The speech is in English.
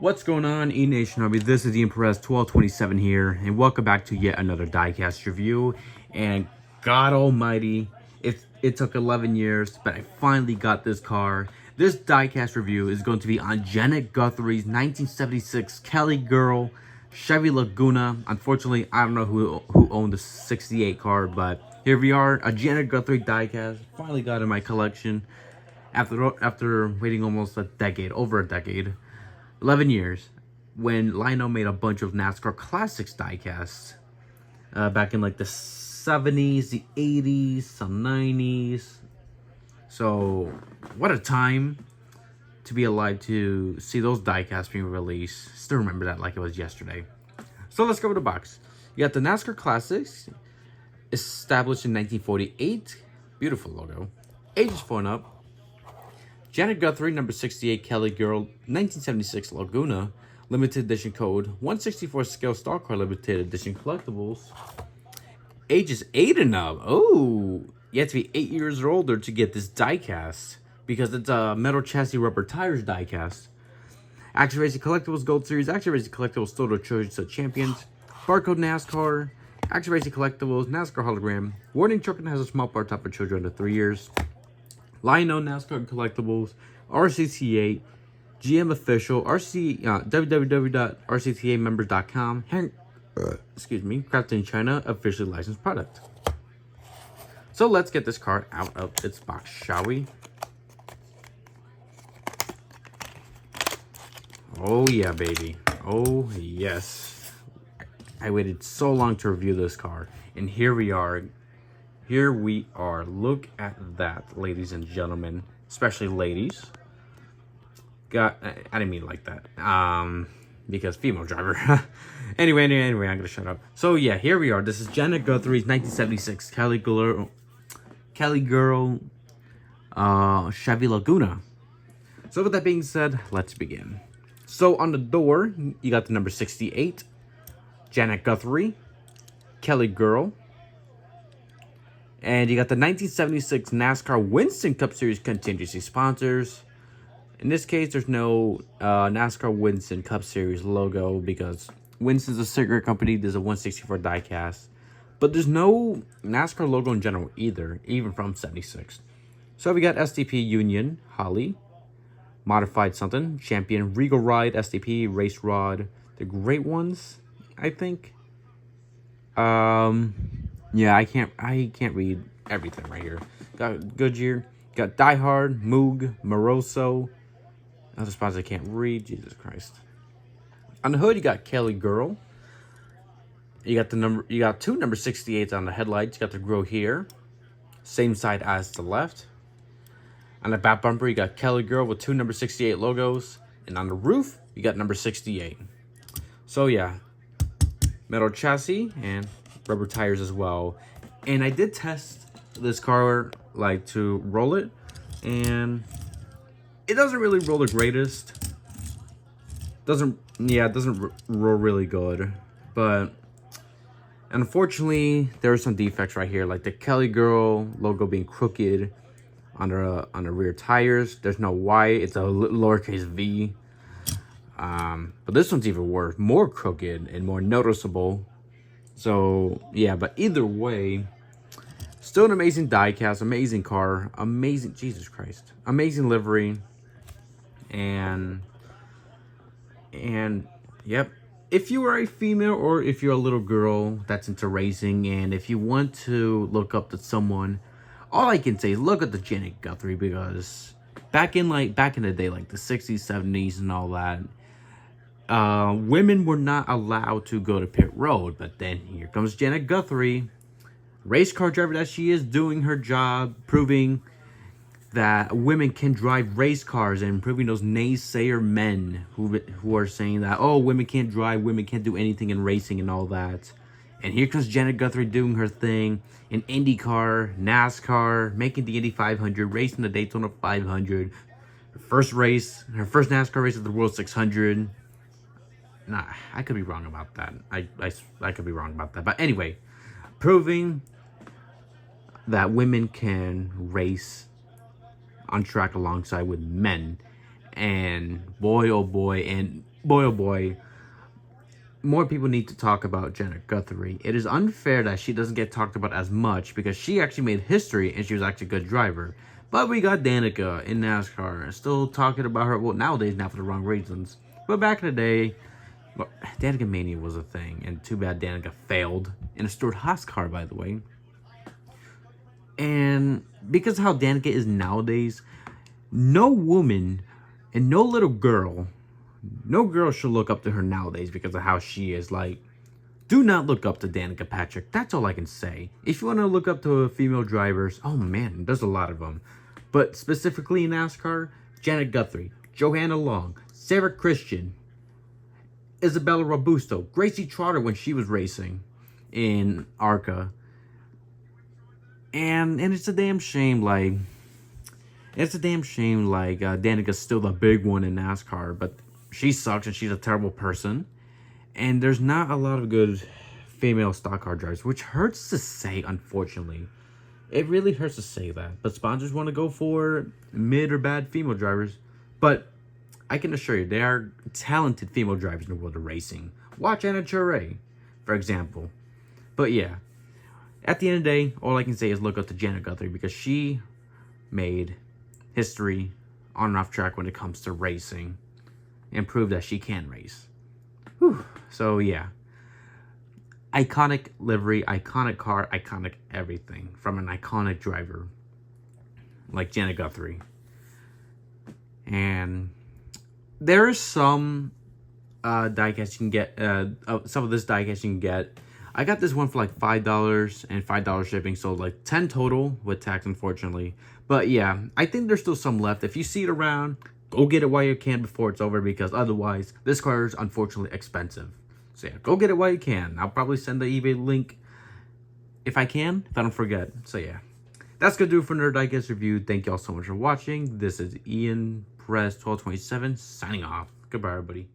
What's going on, E-Nation Army? This is the Impress 1227 here, and welcome back to yet another Diecast review. And God almighty, it took 11 years, but I finally got this car. This Diecast review is going to be on Janet Guthrie's 1976 Kelly Girl Chevy Laguna. Unfortunately, I don't know who owned the 68 car, but here we are, a Janet Guthrie Diecast. Finally got in my collection after waiting almost a decade, over a decade. 11 years, when Lionel made a bunch of NASCAR Classics diecasts back in like the 70s, the 80s, some 90s. So, what a time to be alive to see those diecasts being released. Still remember that like it was yesterday. So, let's go with the box. You got the NASCAR Classics, established in 1948. Beautiful logo. Ages 4 and up. Janet Guthrie, number 68, Kelly Girl, 1976 Laguna, limited edition code, 164 scale star car limited edition collectibles. Ages 8 and up. Oh, you have to be 8 years or older to get this diecast because it's a metal chassis rubber tires diecast. Action Racing Collectibles Gold Series, Action Racing Collectibles Total Choice Champions, Barcode NASCAR, Action Racing Collectibles, NASCAR Hologram, Warning Truck and has a small bar top for children under 3 years. Lionel NASCAR Collectibles, RCTA, GM Official, www.rctamembers.com, crafted in China, officially licensed product. So let's get this car out of its box, shall we? Oh yeah, baby. Oh yes. I waited so long to review this car, and here we are. Here we are. Look at that, ladies and gentlemen, especially ladies. I didn't mean like that. Because female driver. Anyway, I'm gonna shut up. So yeah, here we are. This is Janet Guthrie's 1976 Kelly Girl, Chevy Laguna. So with that being said, let's begin. So on the door, you got the number 68, Janet Guthrie, Kelly Girl. And you got the 1976 NASCAR Winston Cup Series contingency sponsors. In this case, there's no NASCAR Winston Cup Series logo because Winston's a cigarette company. There's a 164 diecast. But there's no NASCAR logo in general either, even from 76. So we got SDP Union, Holly, Modified something, Champion, Regal Ride, SDP, Race Rod. The great ones, I think. Yeah, I can't read everything right here. Got Goodyear, got Die Hard, Moog, Moroso. Other spots I can't read. Jesus Christ. On the hood, you got Kelly Girl. You got two number 68s on the headlights. You got the grille here, same side as the left. On the back bumper, you got Kelly Girl with two number 68 logos, and on the roof, you got number 68. So yeah, metal chassis and rubber tires as well. And I did test this car like to roll it, and it doesn't really roll the greatest. It doesn't roll really good. But unfortunately, there are some defects right here, like the Kelly Girl logo being crooked on the rear tires. There's no Y, it's a lowercase v. But this one's even worse, more crooked and more noticeable. So yeah, but either way, still an amazing diecast, amazing car, amazing, Jesus Christ, amazing livery, and yep. If you are a female or if you're a little girl that's into racing, and if you want to look up to someone, all I can say is look at the Janet Guthrie, because back in the day, like the 60s, 70s, and all that. Women were not allowed to go to pit road, but then here comes Janet Guthrie, race car driver that she is, doing her job, proving that women can drive race cars, and proving those naysayer men who are saying that, oh, women can't drive, women can't do anything in racing and all that. And here comes Janet Guthrie doing her thing in IndyCar, NASCAR, making the Indy 500, racing the Daytona 500, her first NASCAR race at the World 600. Nah, I could be wrong about that. I could be wrong about that. But anyway, proving that women can race on track alongside with men. And boy, oh boy, and boy oh boy, more people need to talk about Janet Guthrie. It is unfair that she doesn't get talked about as much because she actually made history and she was actually a good driver. But we got Danica in NASCAR, still talking about her, well, nowadays, not for the wrong reasons. But back in the day, well, Danica Mania was a thing, and too bad Danica failed in a Stuart Haas car, by the way. And because of how Danica is nowadays, no woman and no little girl, no girl should look up to her nowadays because of how she is. Like, do not look up to Danica Patrick. That's all I can say. If you want to look up to female drivers, oh man, there's a lot of them. But specifically in NASCAR, Janet Guthrie, Johanna Long, Sarah Christian, Isabella Robusto, Gracie Trotter when she was racing in ARCA. And it's a damn shame, like, Danica's still the big one in NASCAR, but she sucks and she's a terrible person. And there's not a lot of good female stock car drivers, which hurts to say, unfortunately. It really hurts to say that. But sponsors want to go for mid or bad female drivers. But I can assure you, there are talented female drivers in the world of racing. Watch Anna Chare, for example. But yeah, at the end of the day, all I can say is look up to Janet Guthrie because she made history on and off track when it comes to racing and proved that she can race. Whew. So yeah, iconic livery, iconic car, iconic everything from an iconic driver like Janet Guthrie. And there is some diecast you can get, some of this diecast you can get. I got this one for like $5 and $5 shipping, so like 10 total with tax, unfortunately. But yeah, I think there's still some left. If you see it around, go get it while you can before it's over, because otherwise, this car is unfortunately expensive. So yeah, go get it while you can. I'll probably send the eBay link if I can, if I don't forget. So yeah, that's gonna do it for another diecast review. Thank y'all so much for watching. This is Ian Perez 1227 signing off. Goodbye, everybody.